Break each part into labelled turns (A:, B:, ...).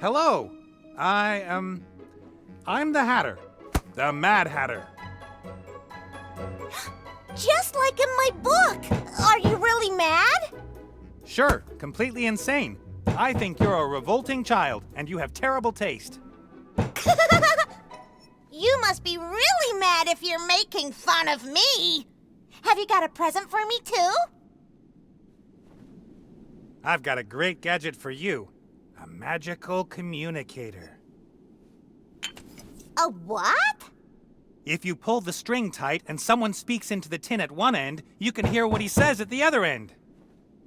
A: Hello. I'm the Hatter. The Mad Hatter.
B: Just like in my book! Are you really mad?
A: Sure, completely insane. I think you're a revolting child, and you have terrible taste.
B: You must be really mad if you're making fun of me. Have you got a present for me, too?
A: I've got a great gadget for you. A magical communicator.
B: A what?
A: If you pull the string tight and someone speaks into the tin at one end, you can hear what he says at the other end.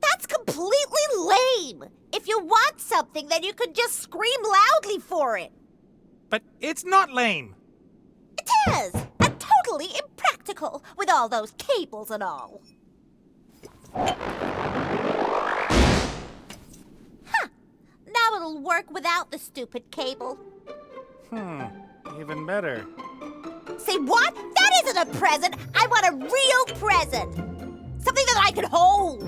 B: That's completely lame. If you want something, then you could just scream loudly for it.
A: But it's not lame.
B: It is, and totally impractical with all those cables and all. Huh. Now it'll work without the stupid cable.
A: Even better.
B: Say what? That isn't a present. I want a real present. Something that I can hold.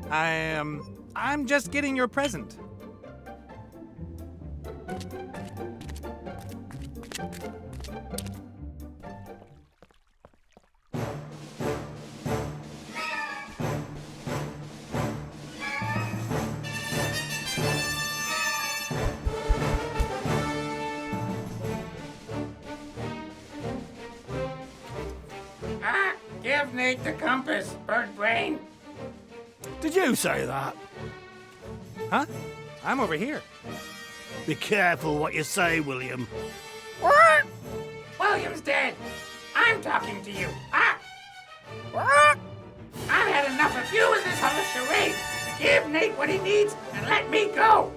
A: I'm just getting your present.
C: Give Nate the compass, bird brain.
D: Did you say that?
A: Huh? I'm over here.
D: Be careful what you say, William.
C: What? William's dead. I'm talking to you. What? I've had enough of you and this whole charade. Give Nate what he needs and let me go.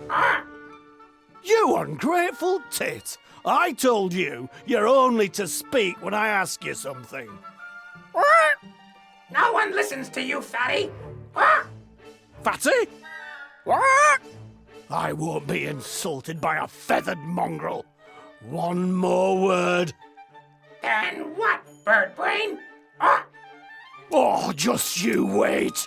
D: You ungrateful tit! I told you you're only to speak when I ask you something.
C: What? No one listens to you, fatty. What?
D: Fatty?
C: What?
D: I won't be insulted by a feathered mongrel. One more word.
C: Then what, bird brain?
D: Oh, just you wait.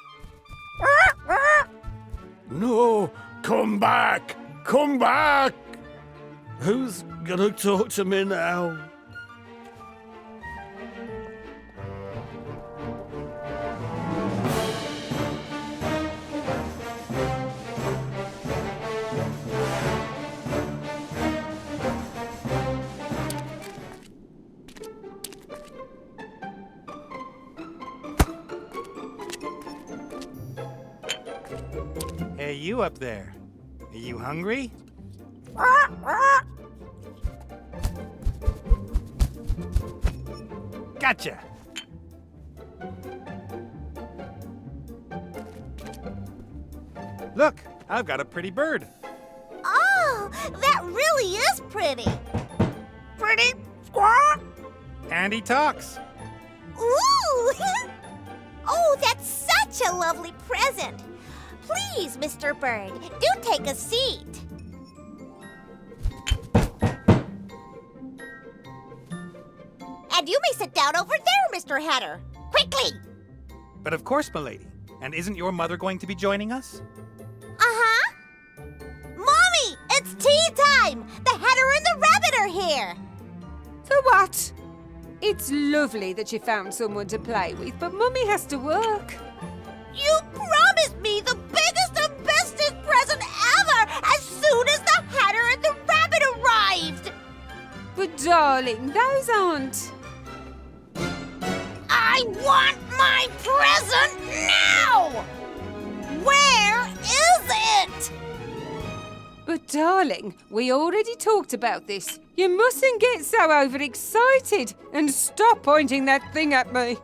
D: No, come back. Come back. Who's gonna talk to me now?
A: Hey, you up there. Are you hungry? Gotcha! Look, I've got a pretty bird.
B: Oh, that really is pretty.
C: Pretty squawk.
A: And he talks.
B: Ooh! Oh, that's such a lovely present. Please, Mr. Bird, do take a seat. And you may sit down over there, Mr. Hatter. Quickly!
A: But of course, milady. And isn't your mother going to be joining us?
B: Uh-huh. Mommy, it's tea time! The Hatter and the Rabbit are here.
E: For what? It's lovely that you found someone to play with, but Mummy has to work.
B: You promised me the biggest and bestest present ever as soon as the Hatter and the Rabbit arrived.
E: But darling, those aren't.
B: I want my present now! Where is it?
E: But darling, we already talked about this. You mustn't get so overexcited and stop pointing that thing at me.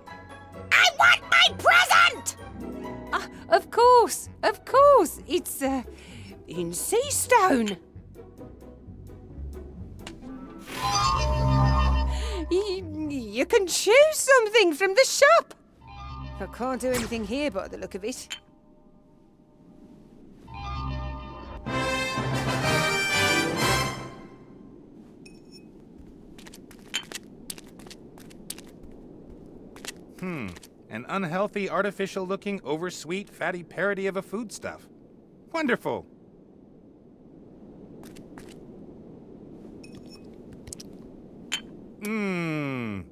B: I want my present!
E: Of course. It's, in sea stone. You can choose something from the shop. I can't do anything here by the look of it.
A: An unhealthy, artificial-looking, oversweet, fatty parody of a foodstuff. Wonderful. Mmm.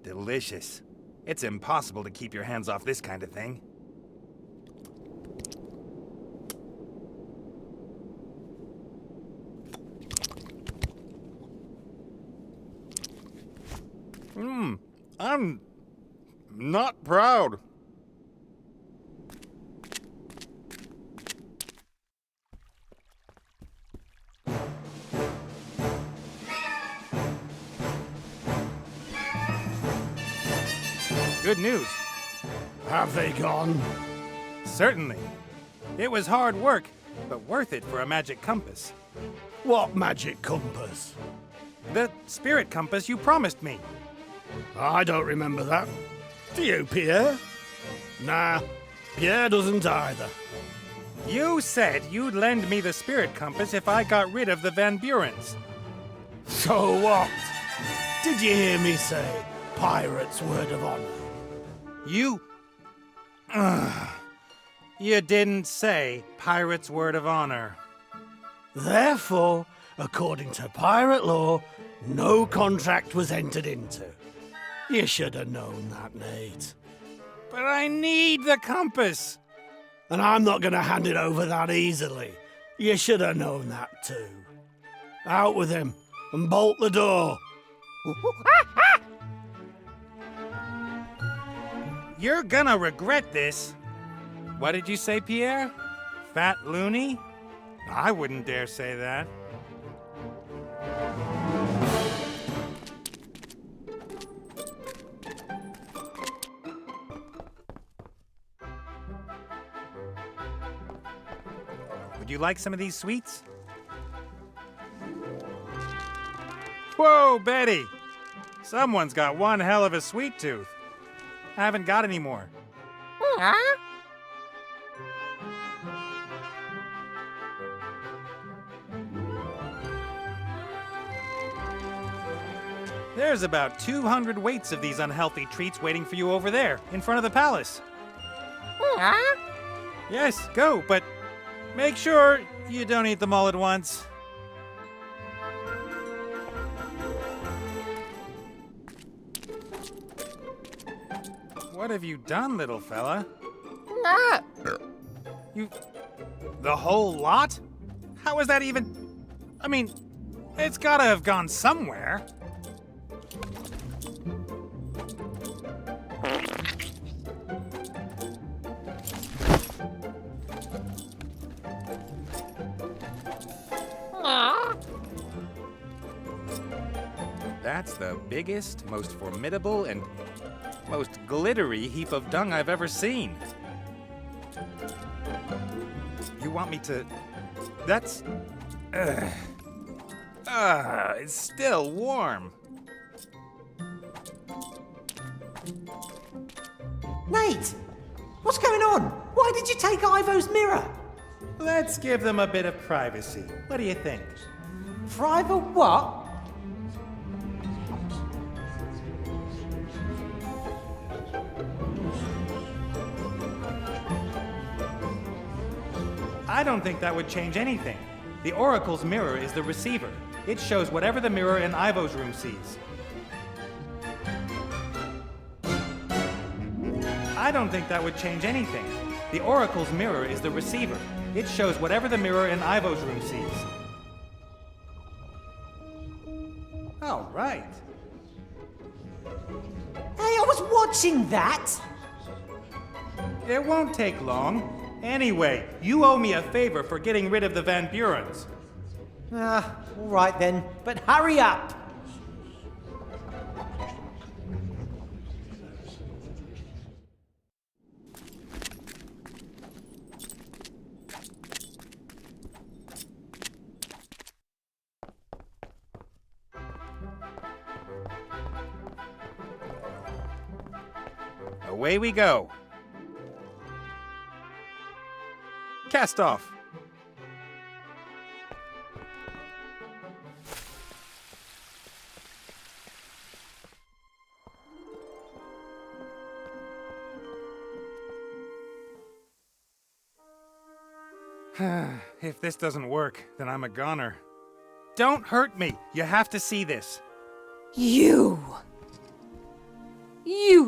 A: Delicious. It's impossible to keep your hands off this kind of thing. I'm not proud. Good news.
D: Have they gone?
A: Certainly. It was hard work, but worth it for a magic compass.
D: What magic compass?
A: The spirit compass you promised me.
D: I don't remember that. Do you, Pierre? Nah, Pierre doesn't either.
A: You said you'd lend me the spirit compass if I got rid of the Van Burens.
D: So what? Did you hear me say pirate's word of honor?
A: You didn't say pirate's word of honor.
D: Therefore, according to pirate law, no contract was entered into. You should have known that, Nate.
A: But I need the compass.
D: And I'm not going to hand it over that easily. You should have known that too. Out with him and bolt the door.
A: You're gonna regret this. What did you say, Pierre? Fat loony? I wouldn't dare say that. Would you like some of these sweets? Whoa, Betty! Someone's got one hell of a sweet tooth. I haven't got any more. There's about 200 weights of these unhealthy treats waiting for you over there, in front of the palace. Yes, go, but make sure you don't eat them all at once. What have you done, little fella? You... the whole lot? How is that even... I mean, it's gotta have gone somewhere. That's the biggest, most formidable, and most glittery heap of dung I've ever seen. You want me to... That's... it's still warm.
F: Nate! What's going on? Why did you take Ivo's mirror?
A: Let's give them a bit of privacy. What do you think?
F: Private what?
A: I don't think that would change anything. The Oracle's mirror is the receiver. It shows whatever the mirror in Ivo's room sees. I don't think that would change anything. The Oracle's mirror is the receiver. It shows whatever the mirror in Ivo's room sees. All right.
F: Hey, I was watching that!
A: It won't take long. Anyway, you owe me a favor for getting rid of the Van Burens.
F: Alright then, but hurry up!
A: Away we go. Cast off. If this doesn't work, then I'm a goner. Don't hurt me. You have to see this.
E: You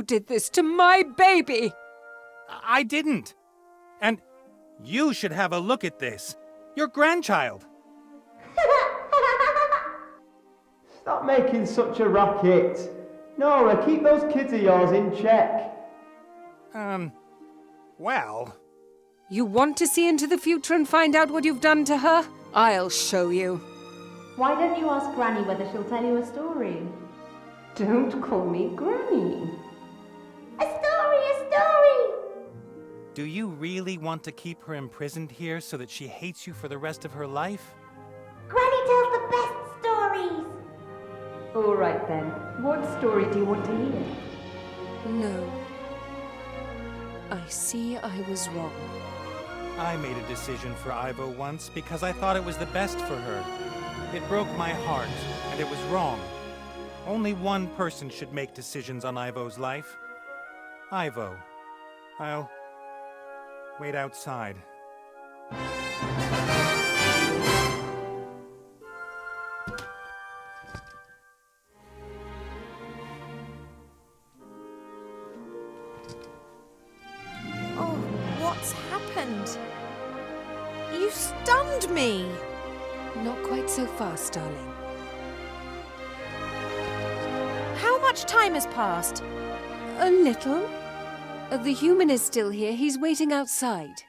E: did this to my baby!
A: I didn't. And you should have a look at this. Your grandchild.
G: Stop making such a racket. Nora, keep those kids of yours in check.
A: Well...
E: You want to see into the future and find out what you've done to her? I'll show you.
H: Why don't you ask Granny whether she'll tell you a story? Don't call me Granny.
B: A story!
A: Do you really want to keep her imprisoned here so that she hates you for the rest of her life?
B: Granny tells the best stories.
H: All right then. What story do you want to hear?
E: No. I see I was wrong.
A: I made a decision for Ivo once because I thought it was the best for her. It broke my heart, and it was wrong. Only one person should make decisions on Ivo's life. Ivo. I'll wait outside.
I: Oh, what's happened? You stunned me!
E: Not quite so fast, darling.
I: How much time has passed?
E: A little. The human is still here. He's waiting outside.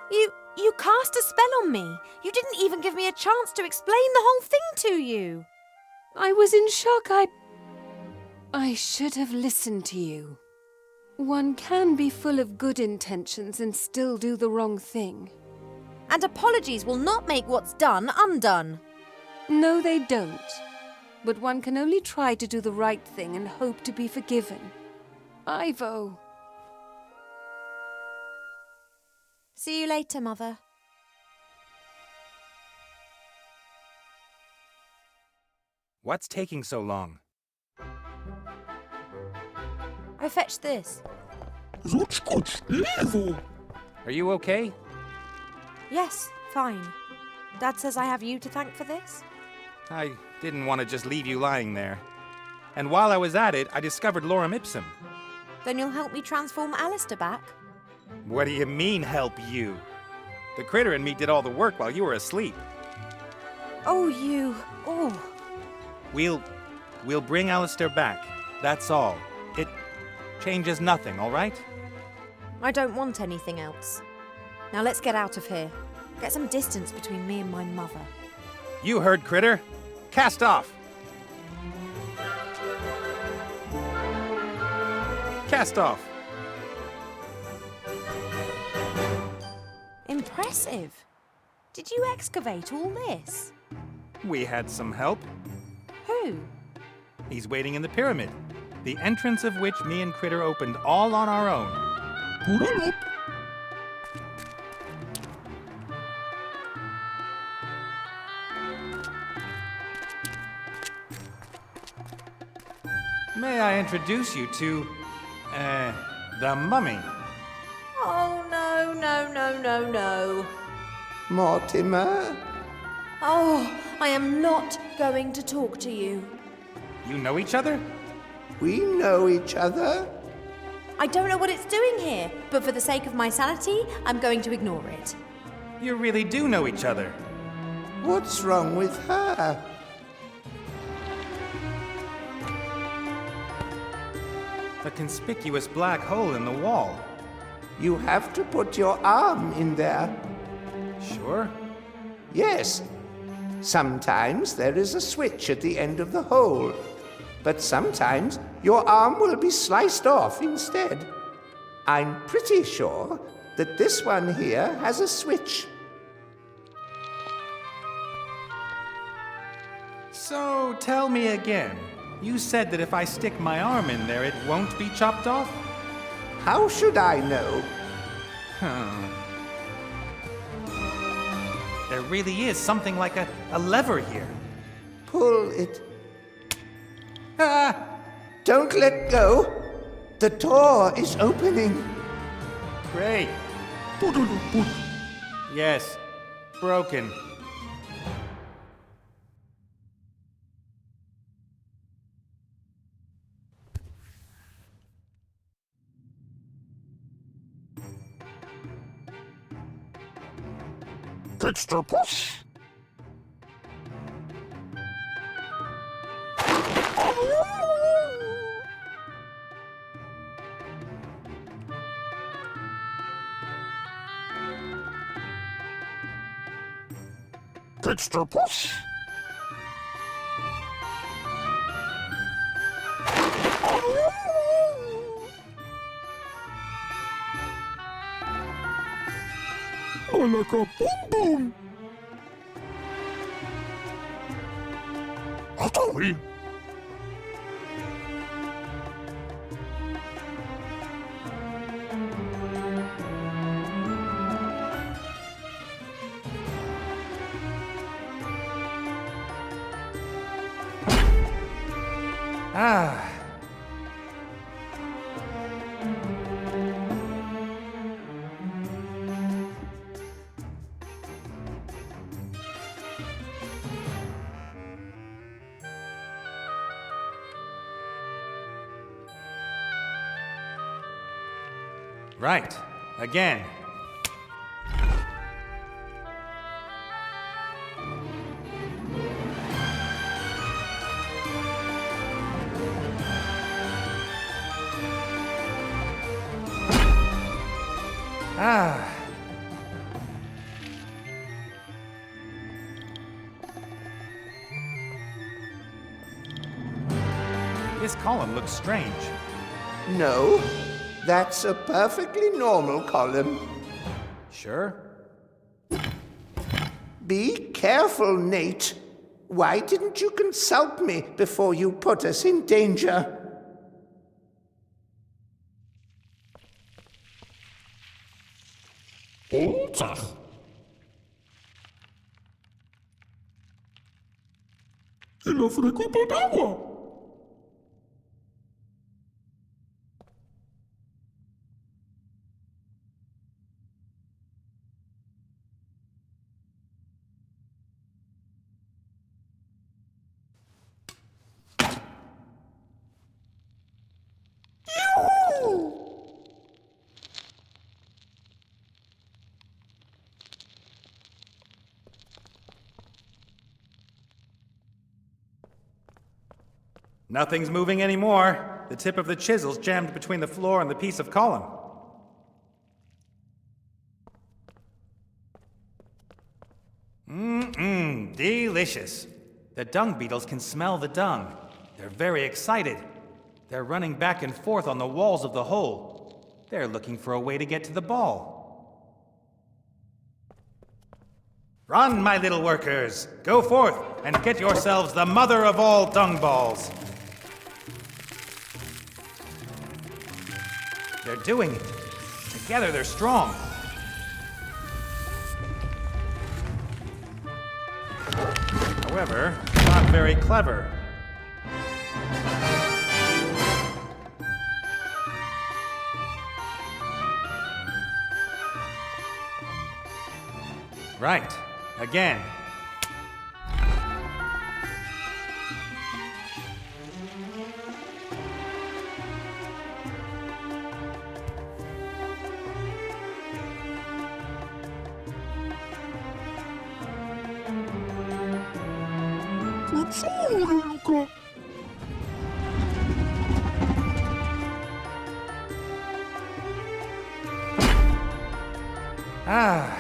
I: You cast a spell on me. You didn't even give me a chance to explain the whole thing to you.
E: I was in shock. I should have listened to you. One can be full of good intentions and still do the wrong thing.
I: And apologies will not make what's done undone.
E: No, they don't. But one can only try to do the right thing and hope to be forgiven. Ivo.
I: See you later, Mother.
A: What's taking so long?
I: I fetched this.
A: Are you okay?
I: Yes, fine. Dad says I have you to thank for this.
A: I didn't want to just leave you lying there. And while I was at it, I discovered lorem ipsum.
I: Then you'll help me transform Alistair back?
A: What do you mean, help you? The critter and me did all the work while you were asleep.
I: Oh, you. Oh.
A: We'll bring Alistair back. That's all. It changes nothing, all right?
I: I don't want anything else. Now let's get out of here. Get some distance between me and my mother.
A: You heard, critter. Cast off. Cast off.
I: Impressive. Did you excavate all this?
A: We had some help.
I: Who?
A: He's waiting in the pyramid, the entrance of which me and Critter opened all on our own. May I introduce you to, the mummy?
I: Oh, no, no, no, no, no.
F: Mortimer?
I: Oh, I am not going to talk to you.
A: You know each other?
F: We know each other?
I: I don't know what it's doing here, but for the sake of my sanity, I'm going to ignore it.
A: You really do know each other.
F: What's wrong with her?
A: A conspicuous black hole in the wall.
F: You have to put your arm in there.
A: Sure.
F: Yes. Sometimes there is a switch at the end of the hole, but sometimes your arm will be sliced off instead. I'm pretty sure that this one here has a switch.
A: So, tell me again. You said that if I stick my arm in there, it won't be chopped off?
F: How should I know?
A: There really is something like a lever here.
F: Pull it.
A: Ah!
F: Don't let go. The door is opening.
A: Great. Yes, broken.
D: Texture push. Texture push. I like a boom boom. Atawi.
A: Ah. Right. Again. Ah. This column looks strange.
F: No, that's a perfectly normal column.
A: Sure?
F: Be careful, Nate. Why didn't you consult me before you put us in danger?
A: Nothing's moving anymore. The tip of the chisel's jammed between the floor and the piece of column. Delicious. The dung beetles can smell the dung. They're very excited. They're running back and forth on the walls of the hole. They're looking for a way to get to the ball. Run, my little workers. Go forth and get yourselves the mother of all dung balls. They're doing it. Together they're strong. However, not very clever. Right. Again. Ah.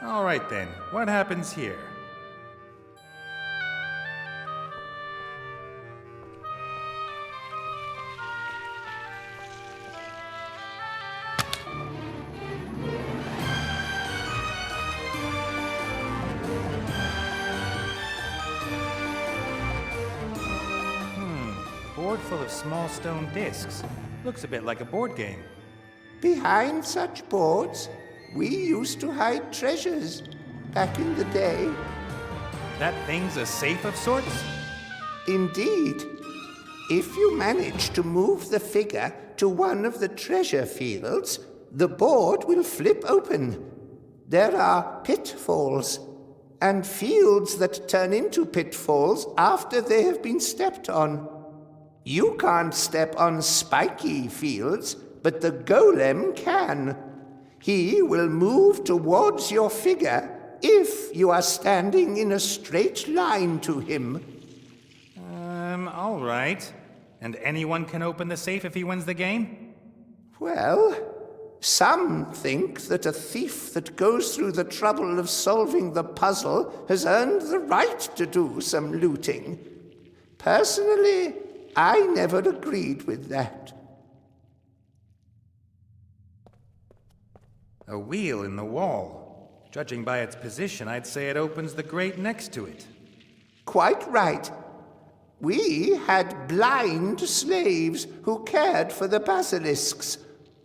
A: All right then, what happens here? A board full of small stone discs. Looks a bit like a board game.
F: Behind such boards, we used to hide treasures back in the day.
A: That thing's a safe of sorts?
F: Indeed. If you manage to move the figure to one of the treasure fields, the board will flip open. There are pitfalls, and fields that turn into pitfalls after they have been stepped on. You can't step on spiky fields, but the golem can. He will move towards your figure if you are standing in a straight line to him.
A: All right. And anyone can open the safe if he wins the game?
F: Well, some think that a thief that goes through the trouble of solving the puzzle has earned the right to do some looting. Personally, I never agreed with that.
A: A wheel in the wall. Judging by its position, I'd say it opens the grate next to it.
F: Quite right. We had blind slaves who cared for the basilisks.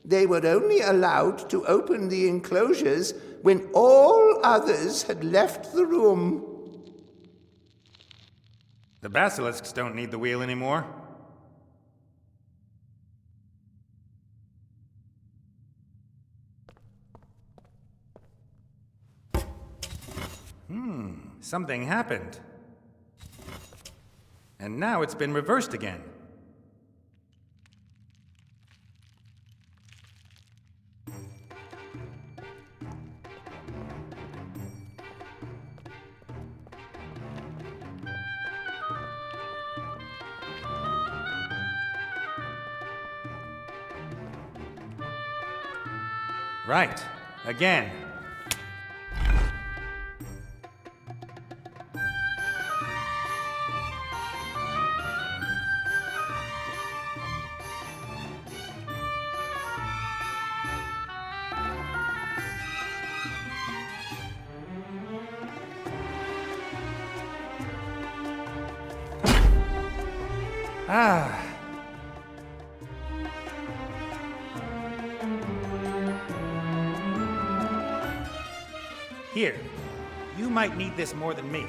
F: They were only allowed to open the enclosures when all others had left the room.
A: The basilisks don't need the wheel anymore. Something happened. And now it's been reversed again. Right. Again. Ah. Here, you might need this more than me.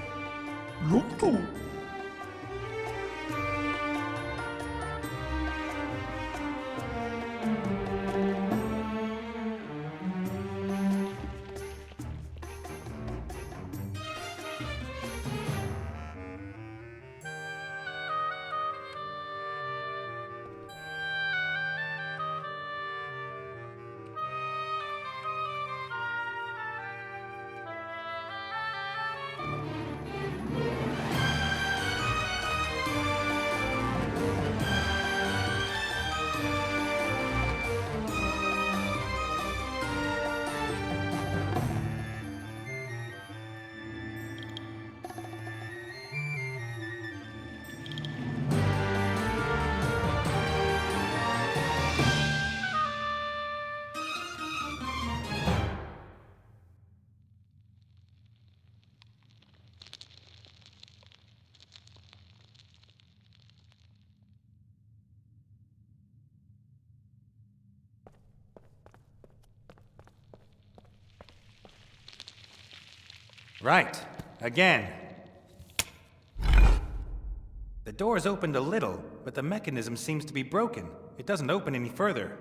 A: Right. Again. The door's opened a little, but the mechanism seems to be broken. It doesn't open any further.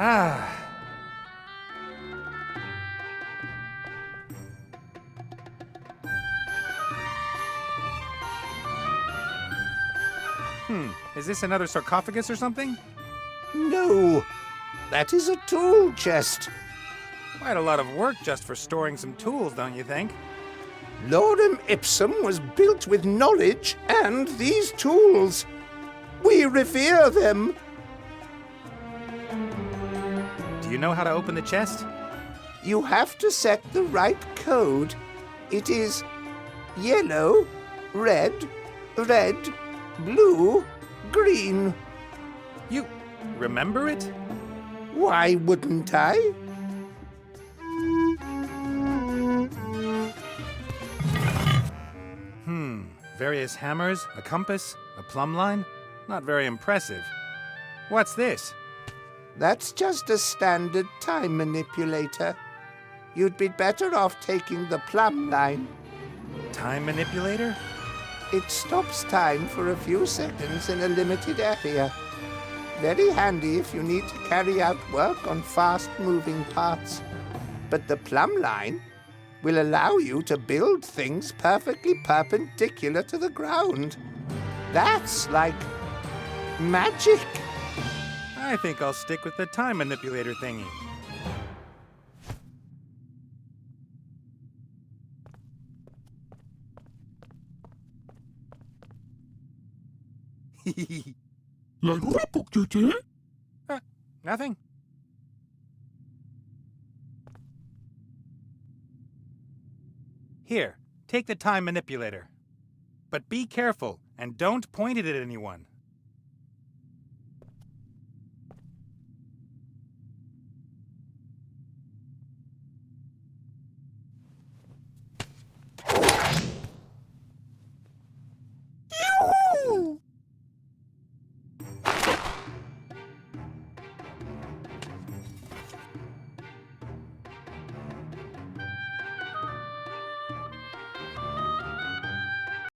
A: Ah. Is this another sarcophagus or something?
F: No, that is a tool chest.
A: Quite a lot of work just for storing some tools, don't you think?
F: Lorem Ipsum was built with knowledge and these tools. We revere them.
A: Do you know how to open the chest?
F: You have to set the right code. It is yellow, red, red, blue, green.
A: remember it?
F: Why wouldn't I?
A: Various hammers, a compass, a plumb line? Not very impressive. What's this?
F: That's just a standard time manipulator. You'd be better off taking the plumb line.
A: Time manipulator?
F: It stops time for a few seconds in a limited area. Very handy if you need to carry out work on fast-moving parts. But the plumb line will allow you to build things perfectly perpendicular to the ground. That's like magic.
A: I think I'll stick with the time manipulator thingy. Nothing. Here, take the time manipulator. But be careful and don't point it at anyone.